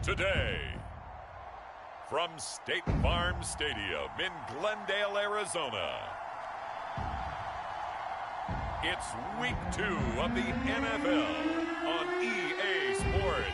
today. From State Farm Stadium in Glendale, Arizona, it's Week 2 of the NFL on EA Sports.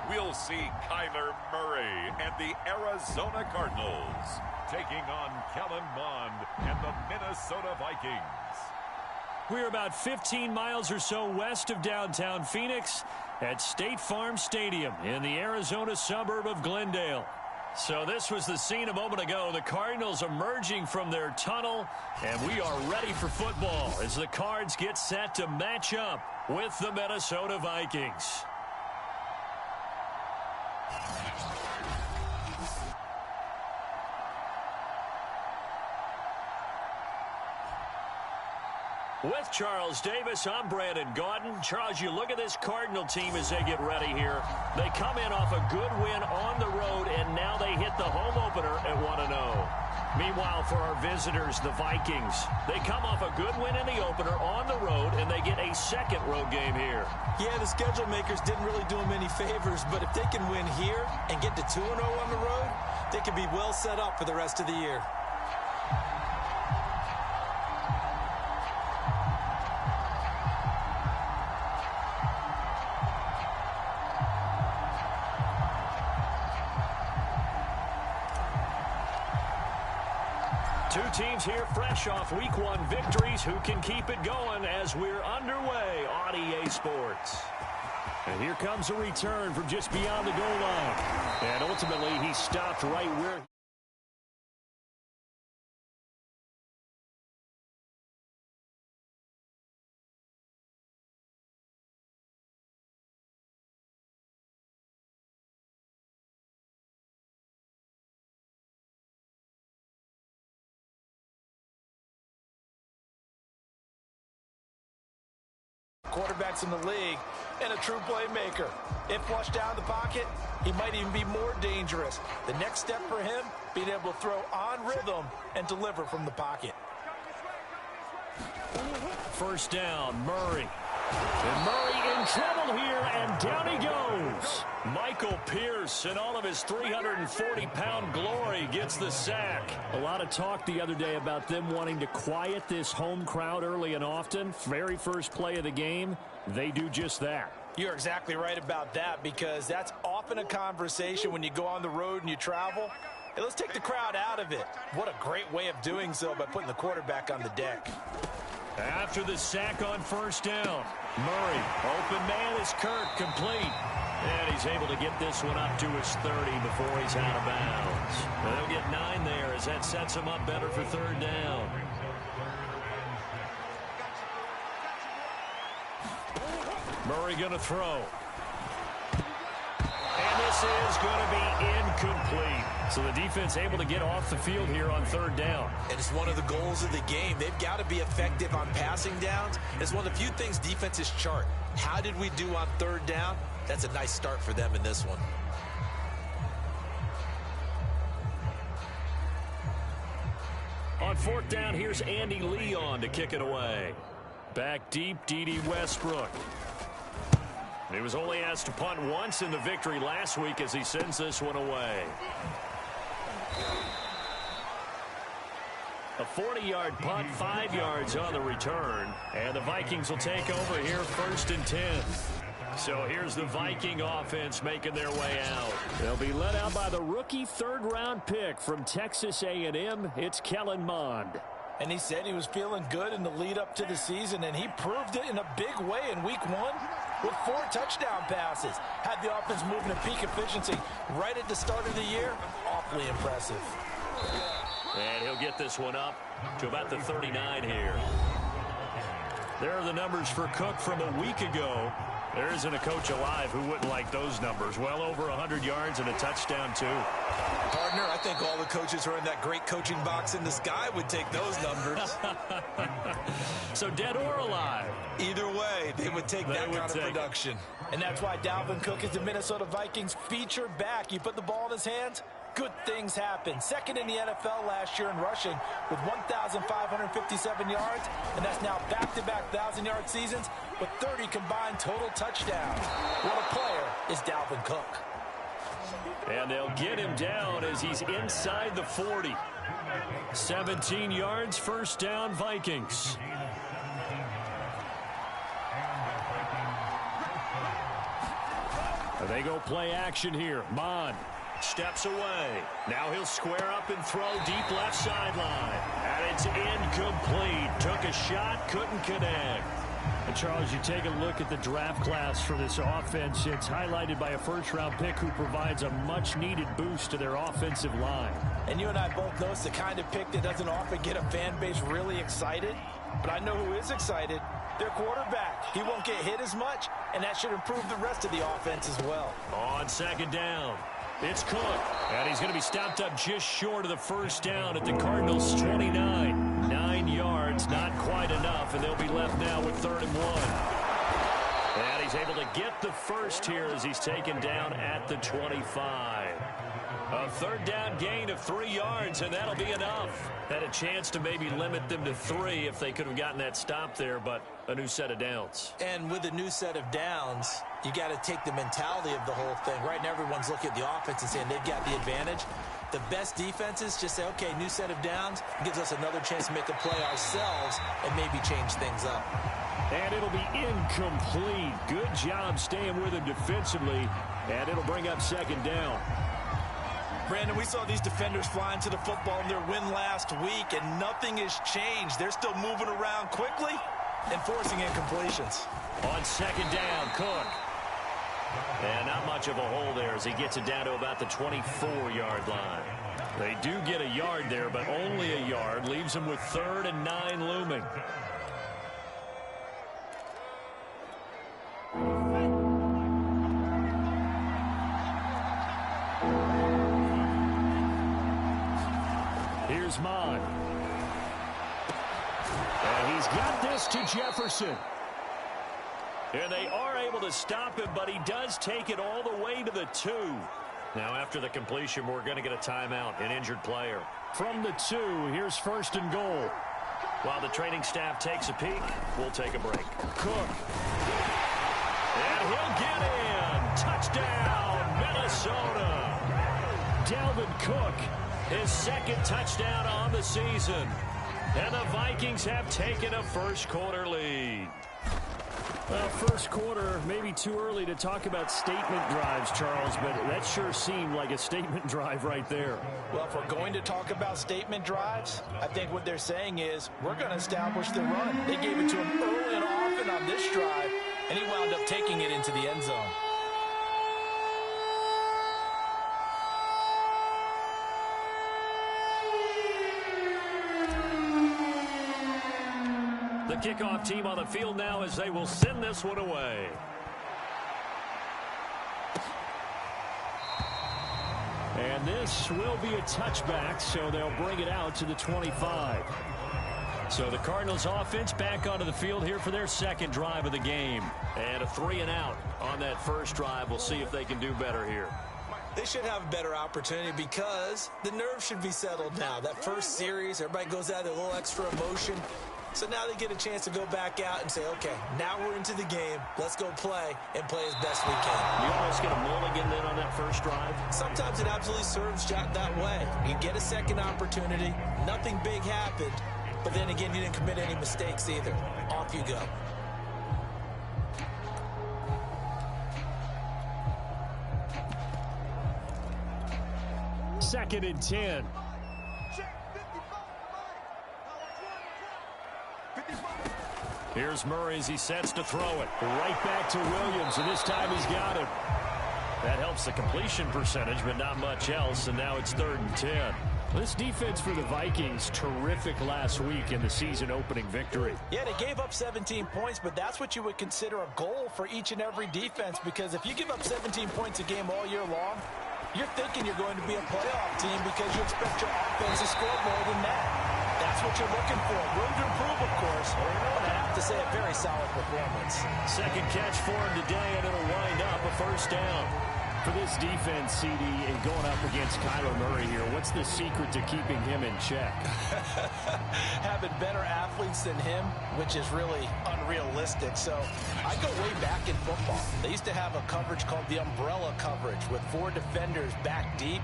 We'll see Kyler Murray and the Arizona Cardinals taking on Kellen Mond and the Minnesota Vikings. We're about 15 miles or so west of downtown Phoenix at State Farm Stadium in the Arizona suburb of Glendale. So this was the scene a moment ago. The Cardinals emerging from their tunnel, and we are ready for football as the Cards get set to match up with the Minnesota Vikings. With Charles Davis, I'm Brandon Gaudin. Charles, you look at this Cardinal team as they get ready here. They come in off a good win on the road, and now they hit the home opener at 1-0. Meanwhile, for our visitors, the Vikings, they come off a good win in the opener on the road, and they get a second road game here. Yeah, the schedule makers didn't really do them any favors, but if they can win here and get to 2-0 on the road, they can be well set up for the rest of the year. Two teams here fresh off Week 1 victories who can keep it going as we're underway on EA Sports. And here comes a return from just beyond the goal line. And ultimately, he stopped right where... Quarterbacks in the league and a true playmaker. If flushed down the pocket, he might even be more dangerous. The next step for him, being able to throw on rhythm and deliver from the pocket. First down, Murray. And Murray in trouble here, and down he goes. Michael Pierce, in all of his 340-pound glory, gets the sack. A lot of talk the other day about them wanting to quiet this home crowd early and often. Very first play of the game, they do just that. You're exactly right about that, because that's often a conversation when you go on the road and you travel. Hey, let's take the crowd out of it. What a great way of doing so by putting the quarterback on the deck. After the sack on first down, Murray, open man is Kirk, complete. And he's able to get this one up to his 30 before he's out of bounds. They'll get 9 there as that sets him up better for third down. Murray going to throw. And this is going to be incomplete. So the defense able to get off the field here on third down. And it's one of the goals of the game. They've got to be effective on passing downs. It's one of the few things defenses chart. How did we do on third down? That's a nice start for them in this one. On fourth down, here's Andy Leon to kick it away. Back deep, D.D. Westbrook. He was only asked to punt once in the victory last week as he sends this one away. A 40-yard punt, 5 yards on the return. And the Vikings will take over here first and 10. So here's the Viking offense making their way out. They'll be led out by the rookie third-round pick from Texas A&M. It's Kellen Mond. And he said he was feeling good in the lead up to the season, and he proved it in a big way in Week 1 with 4 touchdown passes. Had the offense moving at peak efficiency right at the start of the year. Awfully impressive. And he'll get this one up to about the 39 here. There are the numbers for Cook from a week ago. There isn't a coach alive who wouldn't like those numbers. Well over 100 yards and a touchdown, too. Partner, I think all the coaches who are in that great coaching box in the sky would take those numbers. So dead or alive? Either way, they would take that kind of production. And that's why Dalvin Cook is the Minnesota Vikings featured back. You put the ball in his hands, good things happen. Second in the NFL last year in rushing with 1,557 yards, and that's now back-to-back 1,000-yard seasons with 30 combined total touchdowns. What a player is Dalvin Cook. And they'll get him down as he's inside the 40. 17 yards, first down, Vikings. They go play action here. Mon steps away. Now he'll square up and throw deep left sideline. And it's incomplete. Took a shot, couldn't connect. And Charles, you take a look at the draft class for this offense. It's highlighted by a first-round pick who provides a much-needed boost to their offensive line. And you and I both know it's the kind of pick that doesn't often get a fan base really excited. But I know who is excited. Their quarterback. He won't get hit as much, and that should improve the rest of the offense as well. On second down, it's Cook. And he's going to be stopped up just short of the first down at the Cardinals' 29. 9 yards, not quite enough, and they'll be left now with 3rd and 1. And he's able to get the first here as he's taken down at the 25. A 3rd down gain of 3 yards, and that'll be enough. Had a chance to maybe limit them to 3 if they could have gotten that stop there, but a new set of downs. And with a new set of downs, you got to take the mentality of the whole thing. Right now, everyone's looking at the offense and saying they've got the advantage. The best defenses just say, okay, new set of downs, gives us another chance to make a play ourselves and maybe change things up. And it'll be incomplete. Good job staying with him defensively, and it'll bring up 2nd down. Brandon, we saw these defenders flying to the football in their win last week, and nothing has changed. They're still moving around quickly and forcing incompletions. On 2nd down, Cook. And not much of a hole there as he gets it down to about the 24-yard line. They do get a yard there, but only a yard. Leaves them with 3rd and 9 looming. Here's Mon. And he's got this to Jefferson. And they are able to stop him, but he does take it all the way to the 2. Now, after the completion, we're going to get a timeout, an injured player. From the 2, here's 1st and goal. While the training staff takes a peek, we'll take a break. Cook. And he'll get in. Touchdown, Minnesota. Dalvin Cook, his 2nd touchdown on the season. And the Vikings have taken a first-quarter lead. Well, first quarter, maybe too early to talk about statement drives, Charles, but that sure seemed like a statement drive right there. Well, if we're going to talk about statement drives, I think what they're saying is we're going to establish the run. They gave it to him early and often on this drive, and he wound up taking it into the end zone. The kickoff team on the field now as they will send this one away. And this will be a touchback, so they'll bring it out to the 25. So the Cardinals offense back onto the field here for their 2nd drive of the game. And a 3-and-out on that first drive. We'll see if they can do better here. They should have a better opportunity because the nerves should be settled now. That first series, everybody goes out with a little extra emotion. So now they get a chance to go back out and say, okay, now we're into the game. Let's go play and play as best we can. You almost get a mulligan then on that first drive? Sometimes it absolutely serves that way. You get a 2nd opportunity. Nothing big happened. But then again, you didn't commit any mistakes either. Off you go. Second and 10. Here's Murray as he sets to throw it. Right back to Williams, and this time he's got him. That helps the completion percentage, but not much else, and now it's 3rd and 10. This defense for the Vikings, terrific last week in the season-opening victory. Yeah, they gave up 17 points, but that's what you would consider a goal for each and every defense, because if you give up 17 points a game all year long, you're thinking you're going to be a playoff team because you expect your offense to score more than that. That's what you're looking for. Room to improve, of course. say a very solid performance. Second catch for him today, and it'll wind up a first down. For this defense, CD, and going up against Kyler Murray here, what's the secret to keeping him in check? Having better athletes than him, which is really unrealistic. So I go way back in football. They used to have a coverage called the umbrella coverage with 4 defenders back deep.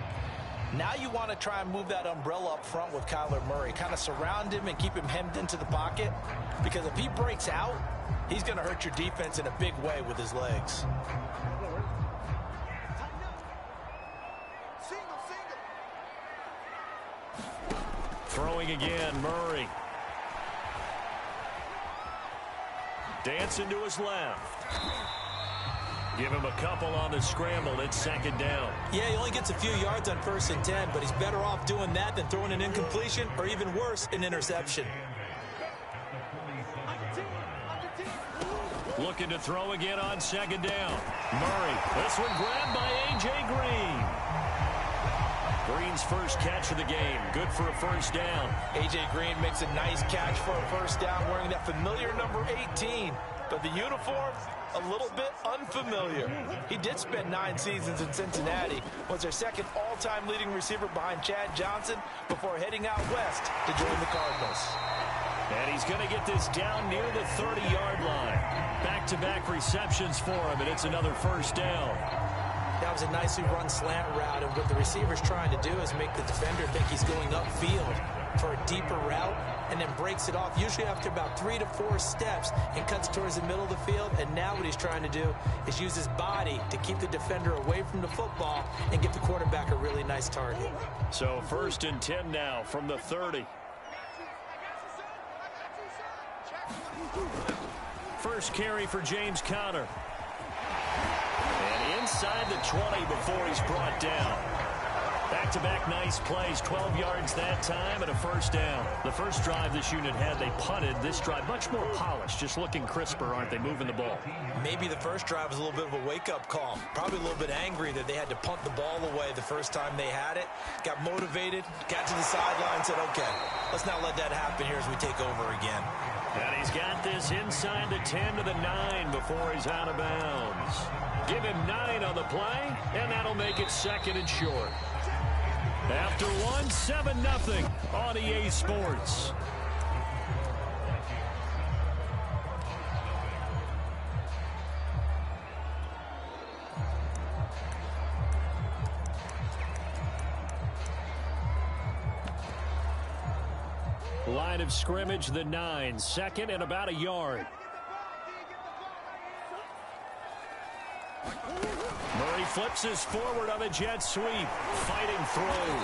Now you want to try and move that umbrella up front with Kyler Murray. Kind of surround him and keep him hemmed into the pocket. Because if he breaks out, he's going to hurt your defense in a big way with his legs. Throwing again, Murray. Dancing to his left. Give him a couple on the scramble. It's second down. Yeah, he only gets a few yards on 1st and 10, but he's better off doing that than throwing an incompletion or even worse, an interception. Looking to throw again on second down. Murray. This one grabbed by A.J. Green. Green's first catch of the game. Good for a first down. A.J. Green makes a nice catch for a first down wearing that familiar number 18. But the uniform, a little bit unfamiliar. He did spend 9 seasons in Cincinnati. Was their second all-time leading receiver behind Chad Johnson before heading out west to join the Cardinals. And he's going to get this down near the 30-yard line. Back-to-back receptions for him, and it's another first down. That was a nicely run slant route, and what the receiver's trying to do is make the defender think he's going upfield for a deeper route, and then breaks it off, usually after about 3 to 4 steps, and cuts towards the middle of the field. And now what he's trying to do is use his body to keep the defender away from the football and give the quarterback a really nice target. So 1st and 10 now from the 30. First carry for James Conner. And inside the 20 before he's brought down. Back-to-back nice plays, 12 yards that time and a first down. The first drive this unit had, they punted. This drive, much more polished, just looking crisper, aren't they, moving the ball? Maybe the first drive was a little bit of a wake-up call. Probably a little bit angry that they had to punt the ball away the first time they had it. Got motivated, got to the sideline, said, okay, let's not let that happen here as we take over again. And he's got this inside the 10 to the 9 before he's out of bounds. Give him 9 on the play, and that'll make it second and short. After 1, 7-0 on EA Sports. Line of scrimmage, the 9. Second and about a yard. Murray flips his forward on a jet sweep. Fighting through.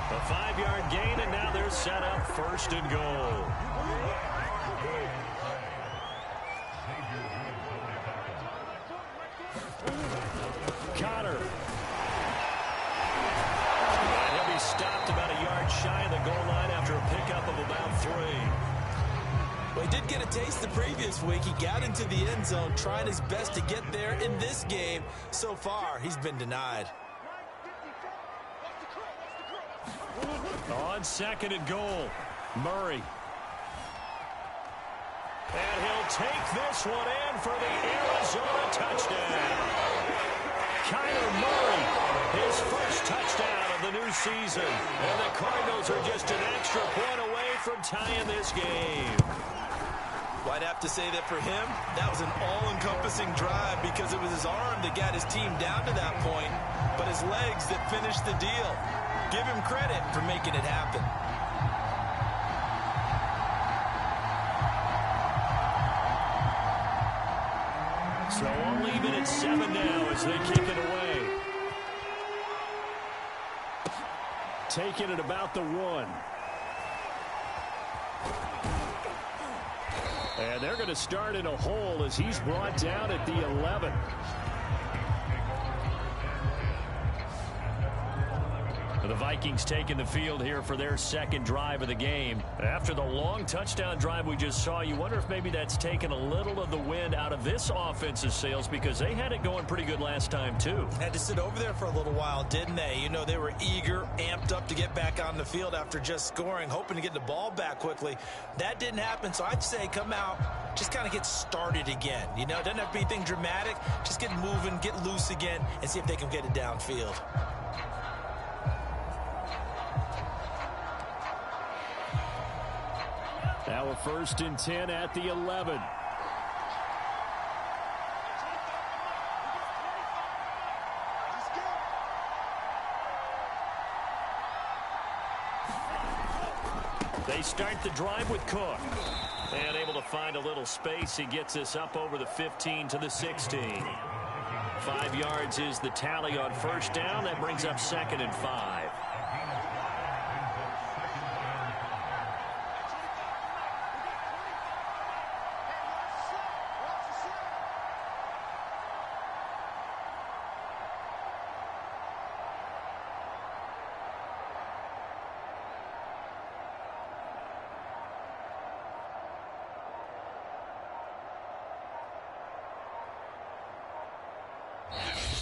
A 5-yard gain, and now they're set up 1st and goal. Conner. He'll be stopped about a yard shy of the goal line after a pickup of about 3. Well, he did get a taste the previous week. He got into the end zone, trying his best to get there in this game. So far, he's been denied. On 2nd and goal, Murray. And he'll take this one in for the Arizona touchdown. Kyler Murray, his first touchdown of the new season. And the Cardinals are just an extra point away from tying this game. Well, I'd have to say that for him, that was an all-encompassing drive because it was his arm that got his team down to that point, but his legs that finished the deal. Give him credit for making it happen. So we'll leave it at 7 now as they kick it away. Taking it about the 1. And they're going to start in a hole as he's brought down at the 11. The Vikings taking the field here for their second drive of the game. After the long touchdown drive we just saw, you wonder if maybe that's taken a little of the wind out of this offense's sails because they had it going pretty good last time too. Had to sit over there for a little while, didn't they? You know, they were eager, amped up to get back on the field after just scoring, hoping to get the ball back quickly. That didn't happen, so I'd say come out, just kind of get started again. You know, it doesn't have to be anything dramatic. Just get moving, get loose again, and see if they can get it downfield. Now a 1st and 10 at the 11. They start the drive with Cook. And able to find a little space. He gets us up over the 15 to the 16. 5 yards is the tally on 1st down. That brings up 2nd and 5.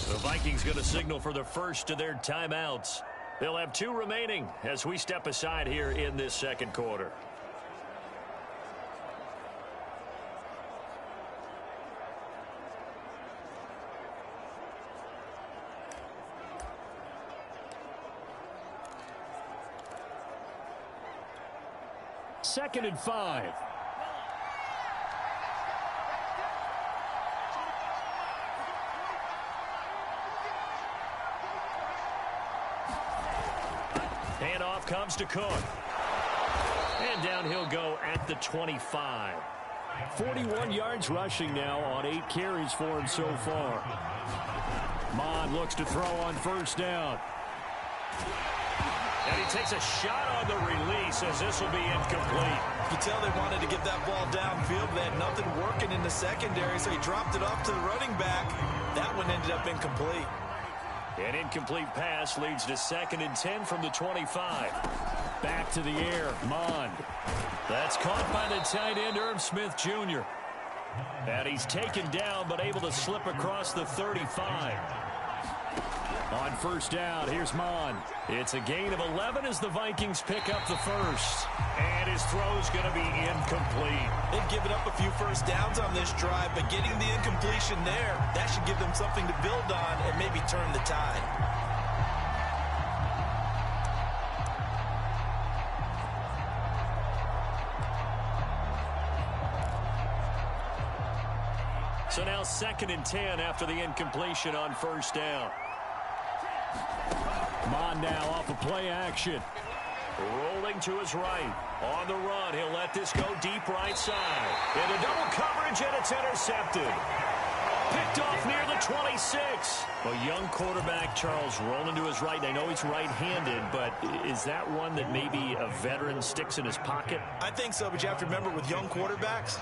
The Vikings going to signal for the first of their timeouts. They'll have 2 remaining as we step aside here in this second quarter. Second and 5. Handoff comes to Cook. And down he'll go at the 25. 41 yards rushing now on 8 carries for him so far. Mond looks to throw on 1st down. And he takes a shot on the release as this will be incomplete. You tell they wanted to get that ball downfield, but they had nothing working in the secondary, so he dropped it off to the running back. That one ended up incomplete. An incomplete pass leads to 2nd and 10 from the 25. Back to the air, Mond. That's caught by the tight end, Irv Smith Jr. And he's taken down, but able to slip across the 35. On 1st down, here's Mond. It's a gain of 11 as the Vikings pick up the first. And his throw's going to be incomplete. They've given up a few first downs on this drive, but getting the incompletion there, that should give them something to build on and maybe turn the tide. So now 2nd and 10 after the incompletion on 1st down. Mond now off of play action. Rolling to his right. On the run, he'll let this go deep right side. Into double coverage, and it's intercepted. Picked off near the 26. A young quarterback, Charles, rolling to his right. I know he's right-handed, but is that one that maybe a veteran sticks in his pocket? I think so, but you have to remember with young quarterbacks,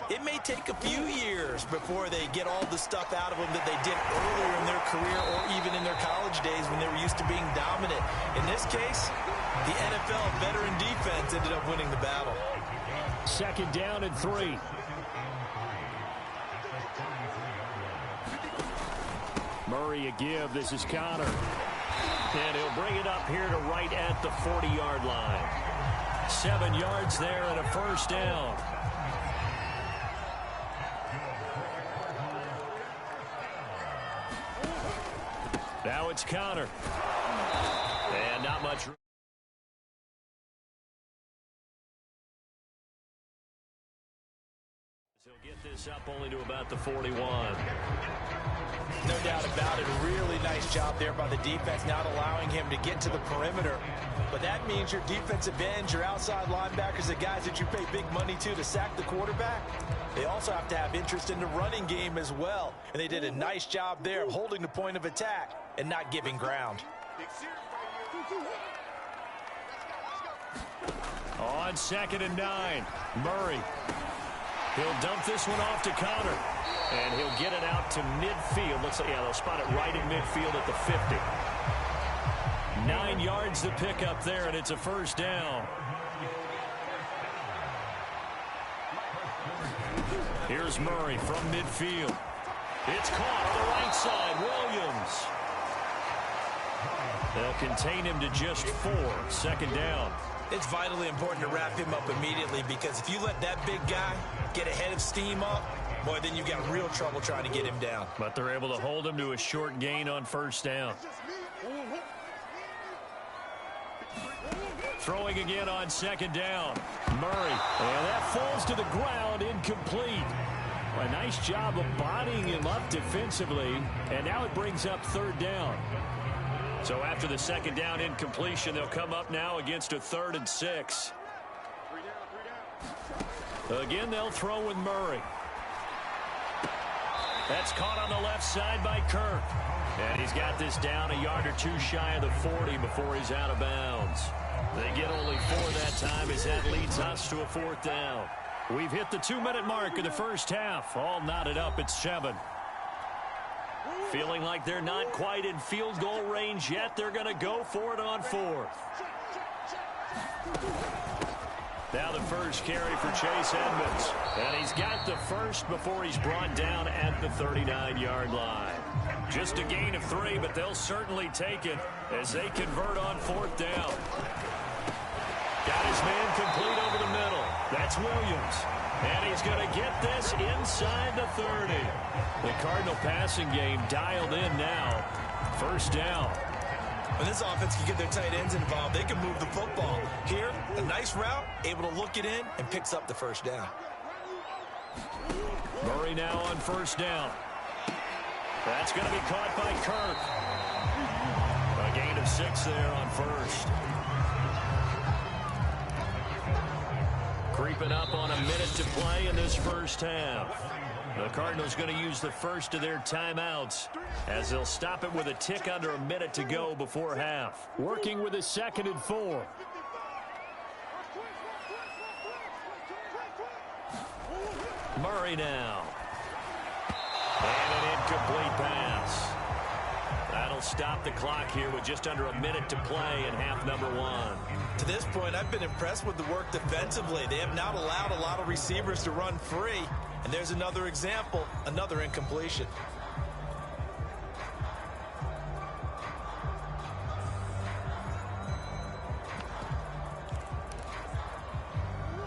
it may take a few years before they get all the stuff out of them that they did earlier in their career or even in their college days when they were used to being dominant. In this case, the NFL veteran defense ended up winning the battle. 2nd down and 3. Murray a give. This is Connor. And he'll bring it up here to right at the 40-yard line. 7 yards there and a 1st down. Now it's Connor. And not much. He'll get this up only to about the 41. No doubt about it. A really nice job there by the defense, not allowing him to get to the perimeter. But that means your defensive ends, your outside linebackers, the guys that you pay big money to sack the quarterback, they also have to have interest in the running game as well. And they did a nice job there of holding the point of attack and not giving ground. On 2nd and 9, Murray. He'll dump this one off to Connor. And he'll get it out to midfield. Looks like, yeah, they'll spot it right in midfield at the 50. 9 yards to pick up there, and it's a first down. Here's Murray from midfield. It's caught on the right side. Williams. They'll contain him to just 4. Second down. It's vitally important to wrap him up immediately, because if you let that big guy get ahead of steam up, boy, then you've got real trouble trying to get him down. But they're able to hold him to a short gain on first down. Throwing again on second down. Murray. And that falls to the ground, incomplete. A nice job of bodying him up defensively. And now it brings up third down. So after the second down incompletion, they'll come up now against a 3rd and 6. Again, they'll throw with Murray. That's caught on the left side by Kirk. And he's got this down a yard or 2 shy of the 40 before he's out of bounds. They get only 4 that time as that leads us to a 4th down. We've hit the 2-minute mark of the first half. All knotted up at 7. Feeling like they're not quite in field goal range yet. They're going to go for it on 4th. Now the first carry for Chase Edmonds. And he's got the first before he's brought down at the 39-yard line. Just a gain of 3, but they'll certainly take it as they convert on 4th down. Got his man complete over the middle. That's Williams. And he's going to get this inside the 30. The Cardinal passing game dialed in now. First down. When this offense can get their tight ends involved, they can move the football. Here, a nice route, able to look it in, and picks up the first down. Murray now on first down. That's going to be caught by Kirk. A gain of 6 there on first. Creeping up on a minute to play in this first half. The Cardinals going to use the first of their timeouts as they'll stop it with a tick under a minute to go before half. Working with a 2nd and 4. Murray now. And an incomplete pass. That'll stop the clock here with just under a minute to play in half number 1. To this point, I've been impressed with the work defensively. They have not allowed a lot of receivers to run free. And there's another example, another incompletion.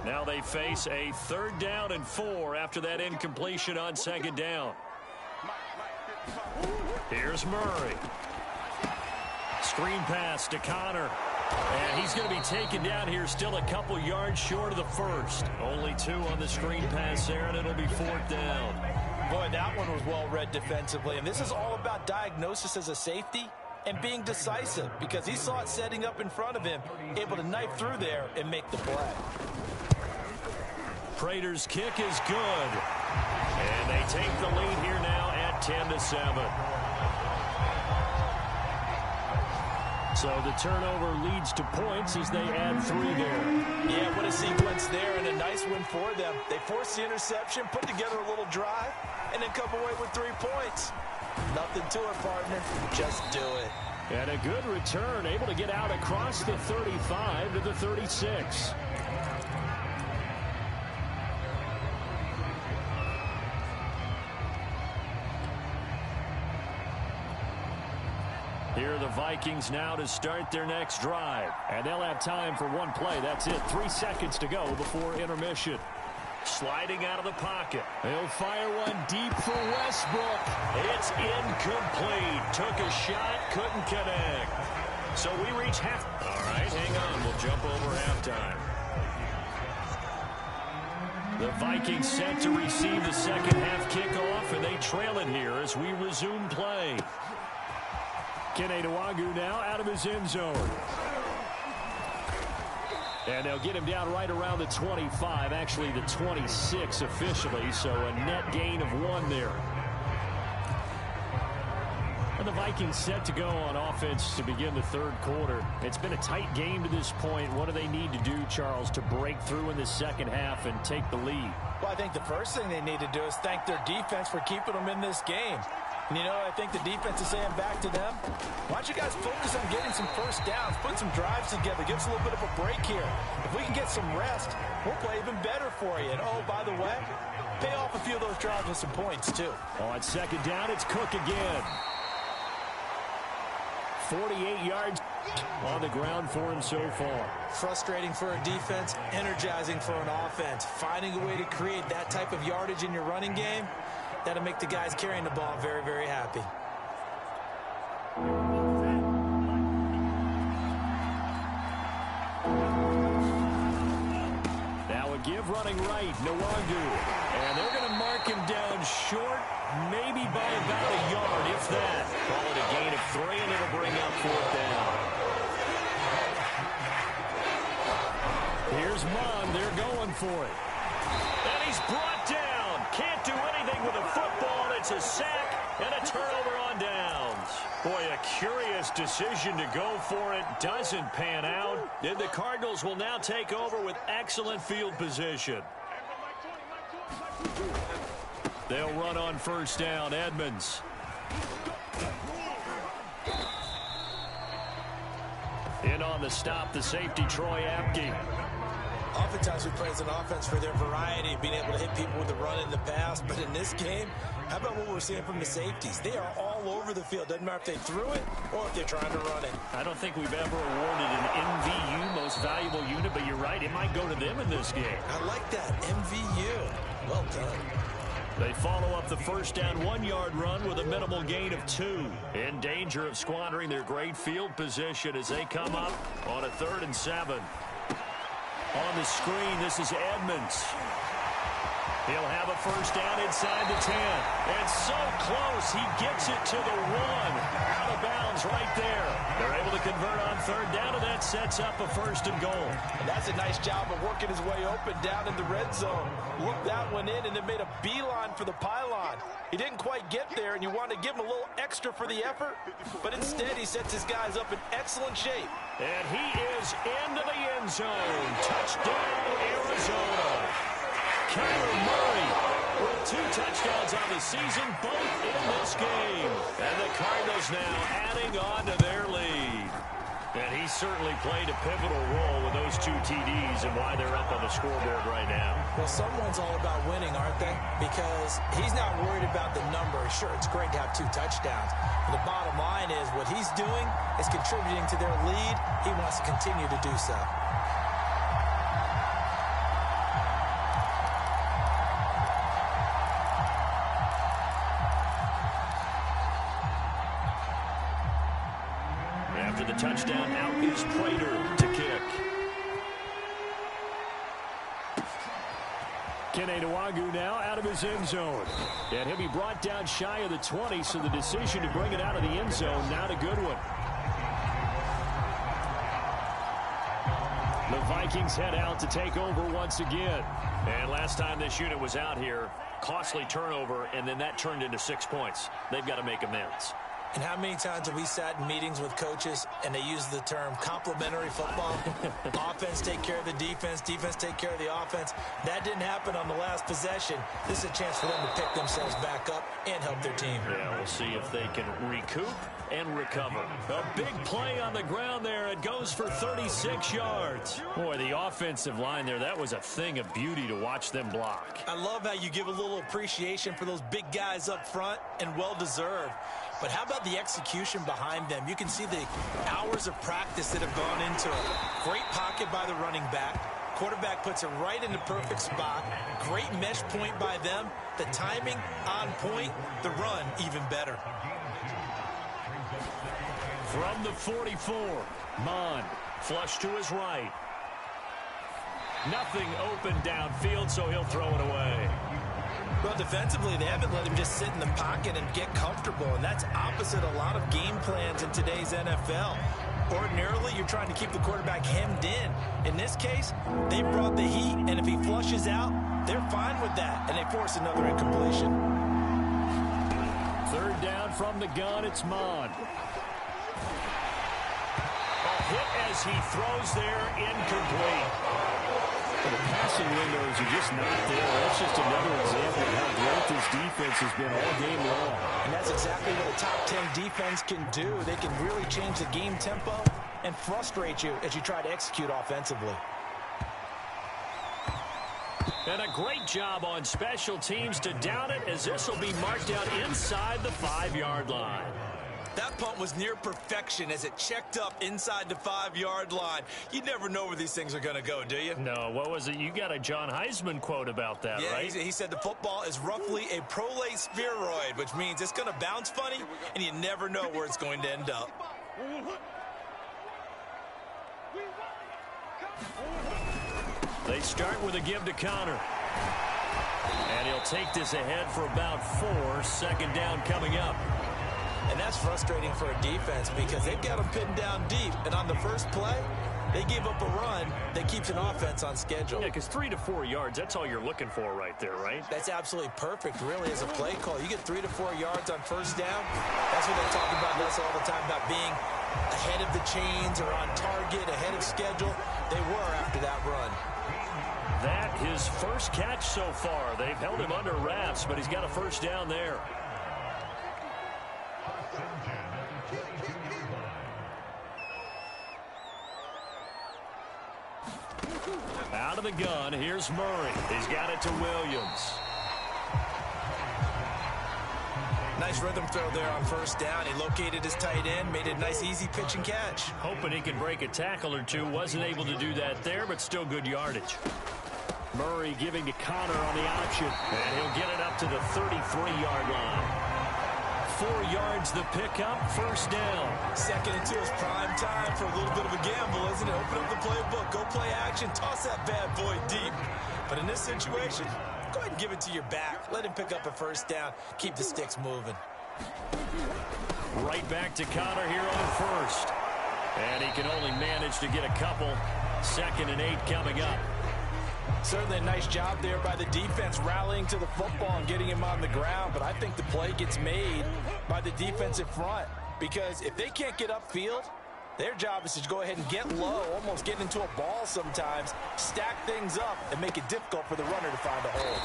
Now they face a 3rd down and 4 after that incompletion on second down. Here's Murray. Screen pass to Connor. And he's going to be taken down here, still a couple yards short of the first. Only 2 on the screen pass there, and it'll be 4th down. Boy, that one was well read defensively. And this is all about diagnosis as a safety and being decisive, because he saw it setting up in front of him, able to knife through there and make the play. Prater's kick is good. And they take the lead here now at 10-7. So the turnover leads to points as they add 3 there. Yeah, what a sequence there, and a nice win for them. They forced the interception, put together a little drive, and then come away with 3 points. Nothing to it, partner. Just do it. And a good return, able to get out across the 35 to the 36. Here are the Vikings now to start their next drive. And they'll have time for 1 play. That's it. 3 seconds to go before intermission. Sliding out of the pocket. They'll fire one deep for Westbrook. It's incomplete. Took a shot, couldn't connect. So we reach half. All right, hang on. We'll jump over halftime. The Vikings set to receive the second half kickoff, and they trail it here as we resume play. Kene Nwangwu now out of his end zone. And they'll get him down right around the 25, actually the 26 officially, so a net gain of 1 there. And the Vikings set to go on offense to begin the 3rd quarter. It's been a tight game to this point. What do they need to do, Charles, to break through in the second half and take the lead? Well, I think the first thing they need to do is thank their defense for keeping them in this game. And you know, I think the defense is saying back to them, why don't you guys focus on getting some first downs, put some drives together, give us a little bit of a break here. If we can get some rest, we'll play even better for you. And, oh, by the way, pay off a few of those drives with some points, too. On second down, it's Cook again. 48 yards on the ground for him so far. Frustrating for a defense, energizing for an offense. Finding a way to create that type of yardage in your running game, that'll make the guys carrying the ball very, very happy. Now a give running right, Nwangu. And they're going to mark him down short, maybe by about a yard, if that. Call it a gain of 3, and it'll bring up 4th down. Here's Mon. They're going for it. And he's brought down. Can't do anything with a football. It's a sack and a turnover on downs. Boy, a curious decision to go for it. Doesn't pan out. And the Cardinals will now take over with excellent field position. They'll run on first down. Edmonds. In on the stop, the safety, Troy Apke. Oftentimes we praise an offense for their variety, being able to hit people with the run in the pass. But in this game, how about what we're seeing from the safeties? They are all over the field. Doesn't matter if they threw it or if they're trying to run it. I don't think we've ever awarded an MVU, most valuable unit, but you're right. It might go to them in this game. I like that. MVU. Well done. They follow up the first down 1-yard run with a minimal gain of 2. In danger of squandering their great field position as they come up on a 3rd and 7. On the screen, this is Edmonds. He'll have a first down inside the 10. And so close, he gets it to the 1. Out of bounds right there. They're able to convert on 3rd down, and that sets up a 1st and goal. And that's a nice job of working his way open down in the red zone. Looked that one in and then made a beeline for the pylon. He didn't quite get there, and you want to give him a little extra for the effort, but instead he sets his guys up in excellent shape. And he is into the end zone. Touchdown, Arizona. Kyler Murray with 2 touchdowns on the season, both in this game. And the Cardinals now adding on to their lead. And he certainly played a pivotal role with those 2 TDs and why they're up on the scoreboard right now. Well, someone's all about winning, aren't they? Because he's not worried about the number. Sure, it's great to have 2 touchdowns. But the bottom line is what he's doing is contributing to their lead. He wants to continue to do so. After the touchdown, out is Prater to kick. Kene Nwangu now out of his end zone. And he'll be brought down shy of the 20, so the decision to bring it out of the end zone, not a good one. The Vikings head out to take over once again. And last time this unit was out here, costly turnover, and then that turned into 6 points. They've got to make amends. And how many times have we sat in meetings with coaches and they use the term complementary football? Offense take care of the defense, defense take care of the offense. That didn't happen on the last possession. This is a chance for them to pick themselves back up and help their team. Yeah, we'll see if they can recoup and recover. A big play on the ground there. It goes for 36 yards. Boy, the offensive line there, that was a thing of beauty to watch them block. I love how you give a little appreciation for those big guys up front, and well-deserved. But how about the execution behind them? You can see the hours of practice that have gone into it. Great pocket by the running back. Quarterback puts it right in the perfect spot. Great mesh point by them. The timing on point. The run even better. From the 44, Mon. Flush to his right. Nothing open downfield, so he'll throw it away. Well, defensively, they haven't let him just sit in the pocket and get comfortable, and that's opposite a lot of game plans in today's NFL. Ordinarily, you're trying to keep the quarterback hemmed in. In this case, they brought the heat, and if he flushes out, they're fine with that, and they force another incompletion. 3rd down from the gun, it's Mon. A hit as he throws there, incomplete. Well, the passing windows are just not there. That's just another example of how great this defense has been all game long. And that's exactly what a top 10 defense can do. They can really change the game tempo and frustrate you as you try to execute offensively. And a great job on special teams to down it, as this will be marked out inside the 5-yard line. That punt was near perfection as it checked up inside the 5-yard line. You never know where these things are going to go, do you? No, what was it? You got a John Heisman quote about that, right? He said the football is roughly a prolate spheroid, which means it's going to bounce funny, and you never know where it's going to end up. They start with a give to Connor. And he'll take this ahead for about 4. Second down coming up. And that's frustrating for a defense because they've got them pinned down deep. And on the first play, they give up a run that keeps an offense on schedule. Yeah, because 3 to 4 yards, that's all you're looking for right there, right? That's absolutely perfect, really, as a play call. You get 3 to 4 yards on first down. That's what they talk about us all the time, about being ahead of the chains or on target, ahead of schedule. They were after that run. That his first catch so far. They've held him under wraps, but he's got a first down there. Out of the gun, here's Murray. He's got it to Williams. Nice rhythm throw there on first down. He located his tight end, made a nice easy pitch and catch. Hoping he can break a tackle or two. Wasn't able to do that there, but still good yardage. Murray giving to Connor on the option. And he'll get it up to the 33-yard line. 4 yards the pickup, first down. 2nd and 2 is prime time for a little bit of a gamble, isn't it? Open up the playbook, go play action, toss that bad boy deep. But in this situation, go ahead and give it to your back. Let him pick up a first down. Keep the sticks moving. Right back to Connor here on first. And he can only manage to get a couple. 2nd and 8 coming up. Certainly a nice job there by the defense rallying to the football and getting him on the ground. But I think the play gets made by the defensive front. Because if they can't get upfield, their job is to go ahead and get low, almost get into a ball sometimes, stack things up, and make it difficult for the runner to find a hole.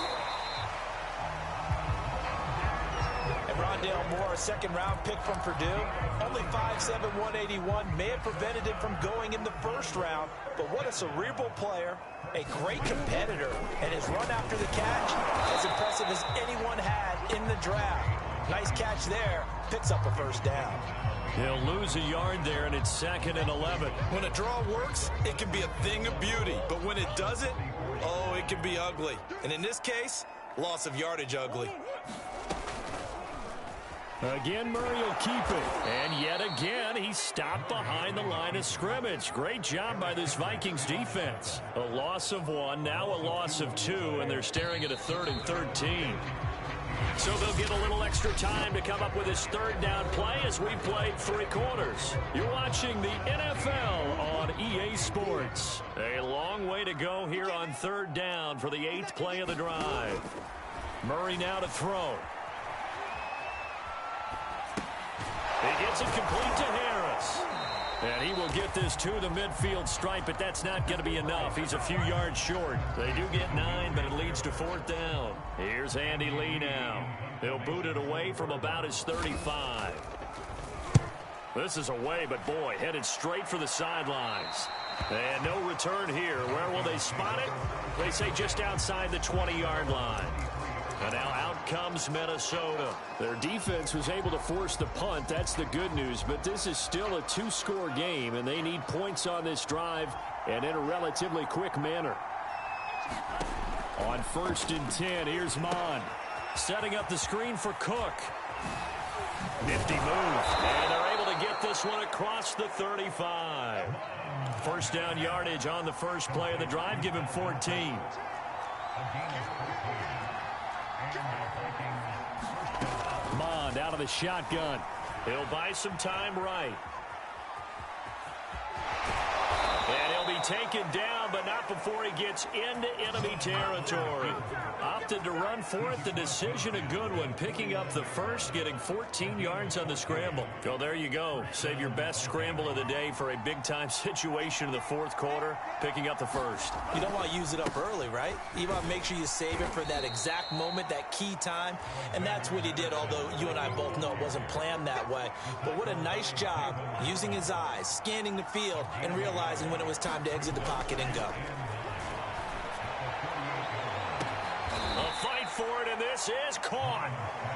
And Rondale Moore, a 2nd-round pick from Purdue, only 5'7", 181, may have prevented him from going in the first round, but what a cerebral player, a great competitor, and his run after the catch as impressive as anyone had in the draft. Nice catch there, picks up a first down. He'll lose a yard there, and it's 2nd and 11. When a draw works, it can be a thing of beauty, but when it doesn't, oh, it can be ugly. And in this case, loss of yardage ugly. Again, Murray will keep it. And yet again, he's stopped behind the line of scrimmage. Great job by this Vikings defense. A loss of 1, now a loss of 2, and they're staring at a 3rd and 13. So they'll get a little extra time to come up with his 3rd down play as we played 3 quarters. You're watching the NFL on EA Sports. A long way to go here on 3rd down for the 8th play of the drive. Murray now to throw. He gets it complete to Harris. And he will get this to the midfield stripe, but that's not going to be enough. He's a few yards short. They do get 9, but it leads to 4th down. Here's Andy Lee now. He'll boot it away from about his 35. This is away, but boy, headed straight for the sidelines. And no return here. Where will they spot it? They say just outside the 20-yard line. And now out comes Minnesota. Their defense was able to force the punt. That's the good news. But this is still a 2-score game, and they need points on this drive and in a relatively quick manner. On 1st and 10, here's Mond. Setting up the screen for Cook. Nifty move. And they're able to get this one across the 35. First down yardage on the first play of the drive. Give him 14. Mond out of the shotgun. He'll buy some time right. And he'll be taken down, but not before he gets into enemy territory. Opted to run for it. The decision a good one. Picking up the first, getting 14 yards on the scramble. So there you go. Save your best scramble of the day for a big-time situation in the fourth quarter. Picking up the first. You don't want to use it up early, right? You want to make sure you save it for that exact moment, that key time. And that's what he did, although you and I both know it wasn't planned that way. But what a nice job using his eyes, scanning the field, and realizing when it was time to exit the pocket and go. A fight for it, and this is caught.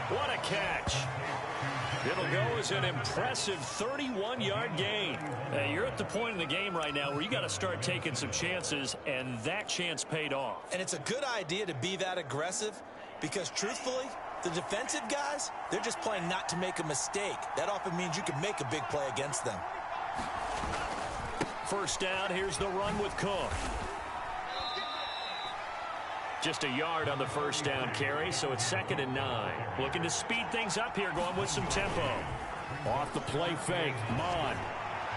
What a catch. It'll go as an impressive 31-yard gain. Hey, you're at the point in the game right now where you got to start taking some chances, and that chance paid off. And it's a good idea to be that aggressive because, truthfully, the defensive guys, they're just playing not to make a mistake. That often means you can make a big play against them. First down, here's the run with Cook. Just a yard on the first down carry, so it's 2nd and 9. Looking to speed things up here, going with some tempo. Off the play fake, Mond.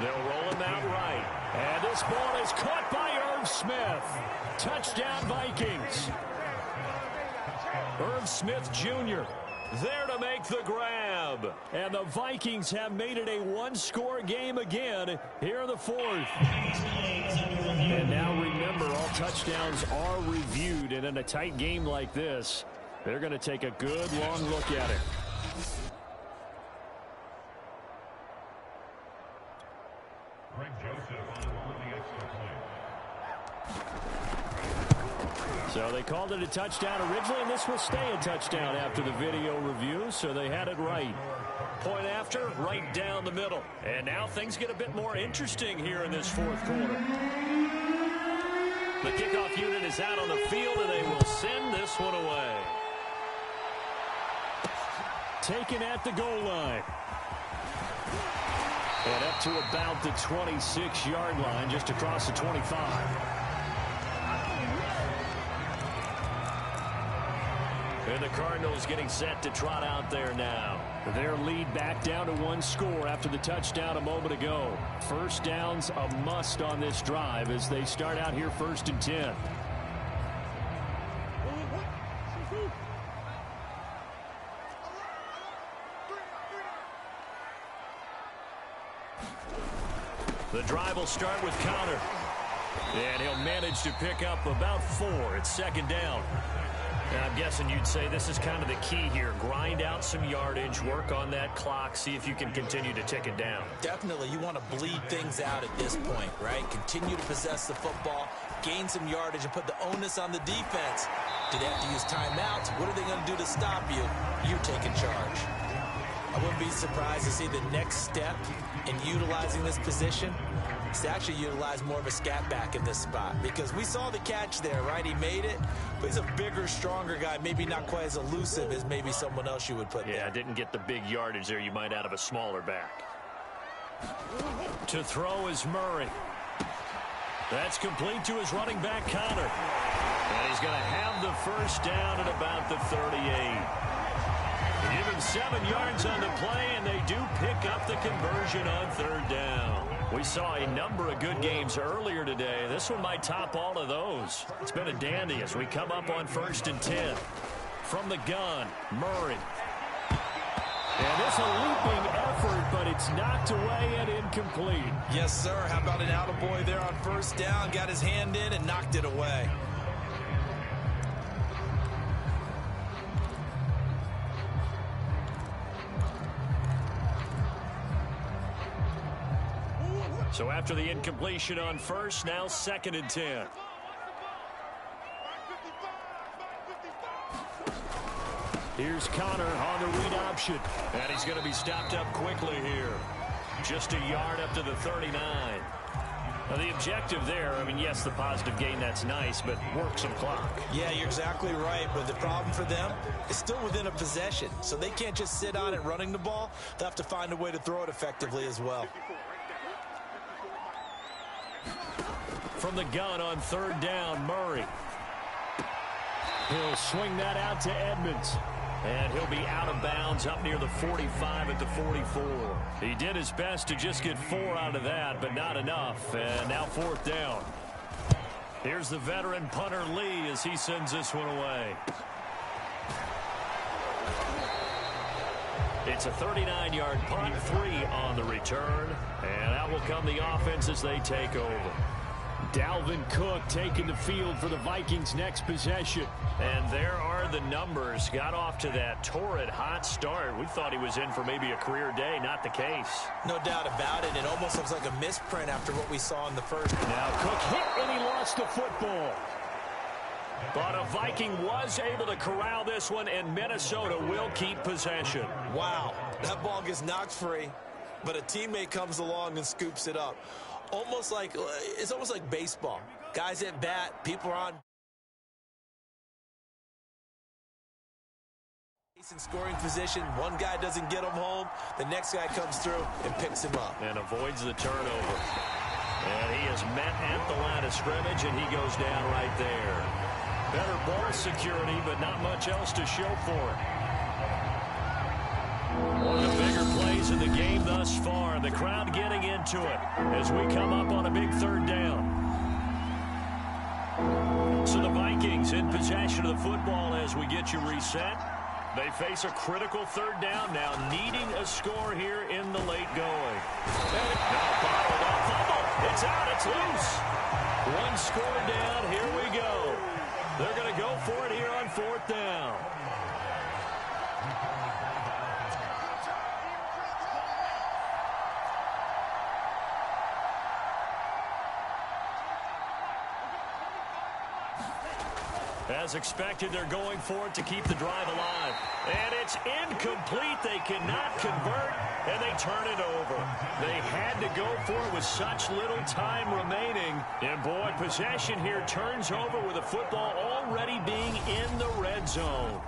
They'll roll him out right. And this ball is caught by Irv Smith. Touchdown, Vikings. Irv Smith Jr. there to make the grab. And the Vikings have made it a one-score game again here in the fourth. And now remember, all touchdowns are reviewed. And in a tight game like this, they're going to take a good long look at it. So they called it a touchdown originally, and this will stay a touchdown after the video review, so they had it right. Point after, right down the middle. And now things get a bit more interesting here in this fourth quarter. The kickoff unit is out on the field, and they will send this one away. Taken at the goal line. And up to about the 26-yard line, just across the 25. And the Cardinals getting set to trot out there now. Their lead back down to one score after the touchdown a moment ago. First down's a must on this drive as they start out here 1st and 10. The drive will start with Connor. And he'll manage to pick up about 4 at 2nd down. Now, I'm guessing you'd say this is kind of the key here. Grind out some yardage, work on that clock, see if you can continue to tick it down. Definitely. You want to bleed things out at this point, right? Continue to possess the football, gain some yardage, and put the onus on the defense. Do they have to use timeouts? What are they going to do to stop you? You're taking charge. I wouldn't be surprised to see the next step in utilizing this position is to actually utilize more of a scat back in this spot, because we saw the catch there, right? He made it, but he's a bigger, stronger guy, maybe not quite as elusive as maybe someone else you would put there. Yeah, didn't get the big yardage there you might out of a smaller back. To throw is Murray. That's complete to his running back, Connor. And he's going to have the first down at about the 38. Give him 7 yards on the play, and they do pick up the conversion on 3rd down. We saw a number of good games earlier today. This one might top all of those. It's been a dandy as we come up on 1st and 10. From the gun, Murray. And it's a leaping effort, but it's knocked away and incomplete. Yes, sir. How about an attaboy there on 1st down? Got his hand in and knocked it away. So after the incompletion on 1st, now 2nd and 10. Here's Connor on the read option. And he's going to be stopped up quickly here. Just a yard up to the 39. Now the objective there, I mean, yes, the positive gain, that's nice, but work some clock. Yeah, you're exactly right. But the problem for them is still within a possession. So they can't just sit on it running the ball. They'll have to find a way to throw it effectively as well. From the gun on 3rd down, Murray. He'll swing that out to Edmonds. And he'll be out of bounds up near the 45 at the 44. He did his best to just get 4 out of that, but not enough. And now 4th down. Here's the veteran punter Lee as he sends this one away. It's a 39-yard punt, 3 on the return, and out will come the offense as they take over. Dalvin Cook taking the field for the Vikings' next possession. And there are the numbers. Got off to that torrid hot start. We thought he was in for maybe a career day. Not the case. No doubt about it. It almost looks like a misprint after what we saw in the first. Now Cook hit and he lost the football. But a Viking was able to corral this one, and Minnesota will keep possession. Wow, that ball gets knocked free, but a teammate comes along and scoops it up. It's almost like baseball. Guys at bat, people are on in scoring position. One guy doesn't get him home. The next guy comes through and picks him up. And avoids the turnover. And he is met at the line of scrimmage, and he goes down right there. Better ball security, but not much else to show for it. One of the bigger plays in the game thus far. The crowd getting into it as we come up on a big third down. So the Vikings in possession of the football as we get you reset. They face a critical third down now, needing a score here in the late going. Now bottled up, fumble. It's out, it's loose. One score down, here we go. They're going to go for it here on 4th down. As expected, they're going for it to keep the drive alive. And it's incomplete. They cannot convert, and they turn it over. They had to go for it with such little time remaining. And, boy, possession here turns over with the football already being in the red zone.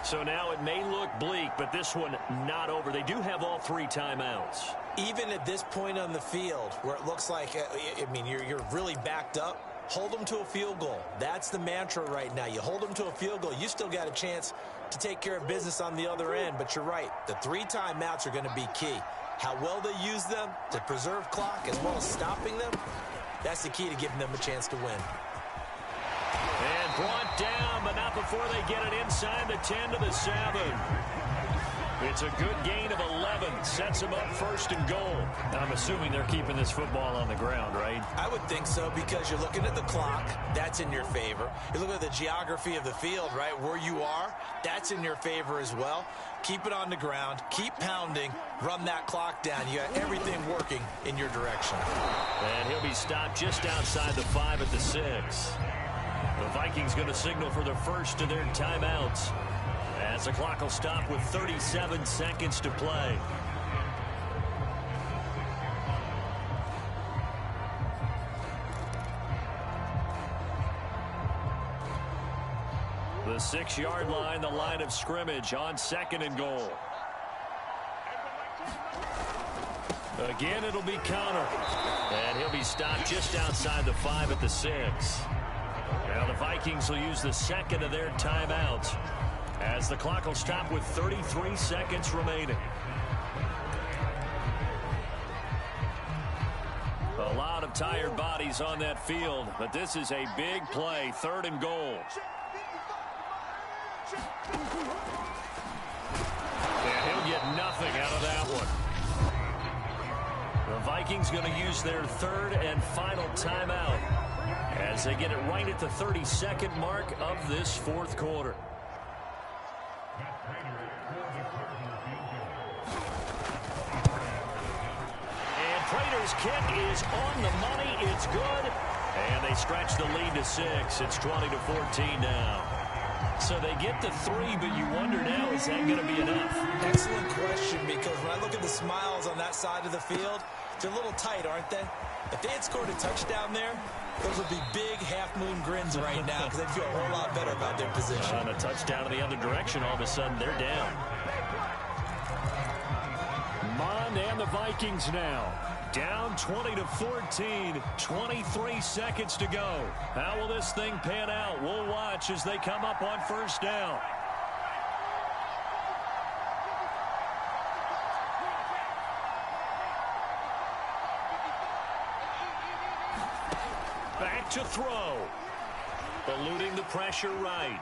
So now it may look bleak, but this one not over. They do have all 3 timeouts. Even at this point on the field, where it looks like, you're really backed up, hold them to a field goal. That's the mantra right now. You hold them to a field goal. You still got a chance to take care of business on the other end. But you're right. The 3 timeouts are going to be key. How well they use them to preserve clock as well as stopping them, that's the key to giving them a chance to win. And brought down, but not before they get it inside the 10 to the 7. It's a good gain of 11. Sets them up 1st and goal. I'm assuming they're keeping this football on the ground, right? I would think so, because you're looking at the clock. That's in your favor. You look at the geography of the field, right? Where you are, that's in your favor as well. Keep it on the ground. Keep pounding. Run that clock down. You got everything working in your direction. And he'll be stopped just outside the 5 at the 6. The Vikings going to signal for the first of their timeouts, as the clock will stop with 37 seconds to play. The 6-yard line, the line of scrimmage on 2nd and goal. Again, it'll be counter. And he'll be stopped just outside the 5 at the 6. Now the Vikings will use the 2nd of their timeouts, as the clock will stop with 33 seconds remaining. A lot of tired bodies on that field, but this is a big play, 3rd and goal. And he'll get nothing out of that one. The Vikings going to use their 3rd and final timeout as they get it right at the 32nd mark of this 4th quarter. And Prater's kick is on the money. It's good. And they stretch the lead to 6. It's 20-14 now. So they get to 3, but you wonder now, is that going to be enough? Excellent question, because when I look at the smiles on that side of the field, they're a little tight, aren't they? If they had scored a touchdown there, those would be big half-moon grins right now, because they'd feel a whole lot better about their position. On a touchdown in the other direction, all of a sudden they're down. Mond and the Vikings now down 20-14, 23 seconds to go. How will this thing pan out? We'll watch as they come up on 1st down. Back to throw. Eluding the pressure right.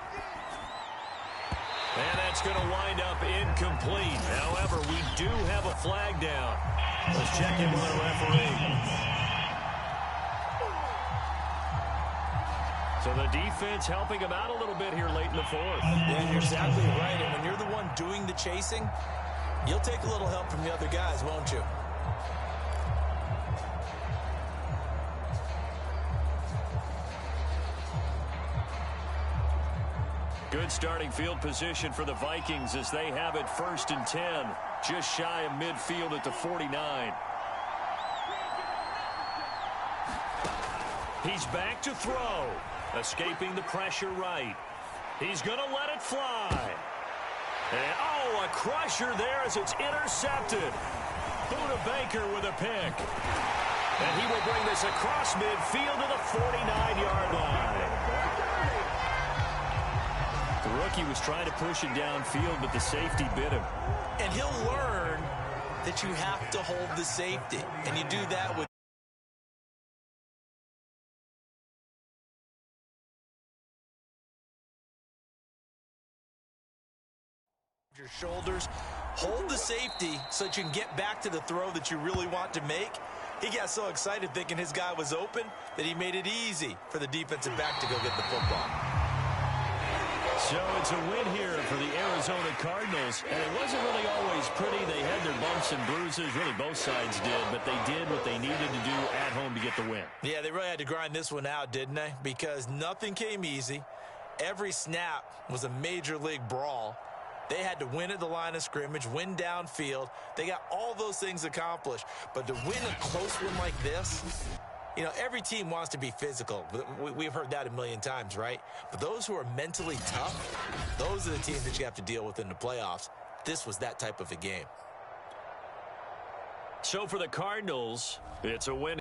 And that's going to wind up incomplete. However, we do have a flag down. Let's check in with the referee. So the defense helping him out a little bit here late in the fourth. Yeah, you're exactly right. And when you're the one doing the chasing, you'll take a little help from the other guys, won't you? Good starting field position for the Vikings as they have it 1st and 10. Just shy of midfield at the 49. He's back to throw. Escaping the pressure right. He's going to let it fly. And, oh, a crusher there as it's intercepted. Buda Baker with a pick. And he will bring this across midfield to the 49-yard line. The rookie was trying to push it downfield, but the safety bit him. And he'll learn that you have to hold the safety. And you do that with your shoulders. Hold the safety so that you can get back to the throw that you really want to make. He got so excited thinking his guy was open that he made it easy for the defensive back to go get the football. So it's a win here for the Arizona Cardinals, and it wasn't really always pretty. They had their bumps and bruises, really both sides did, but they did what they needed to do at home to get the win. Yeah, they really had to grind this one out, didn't they? Because nothing came easy. Every snap was a major league brawl. They had to win at the line of scrimmage, win downfield. They got all those things accomplished. But to win a close one like this, you know, every team wants to be physical. We've heard that a million times, right? But those who are mentally tough, those are the teams that you have to deal with in the playoffs. This was that type of a game. So for the Cardinals, it's a win.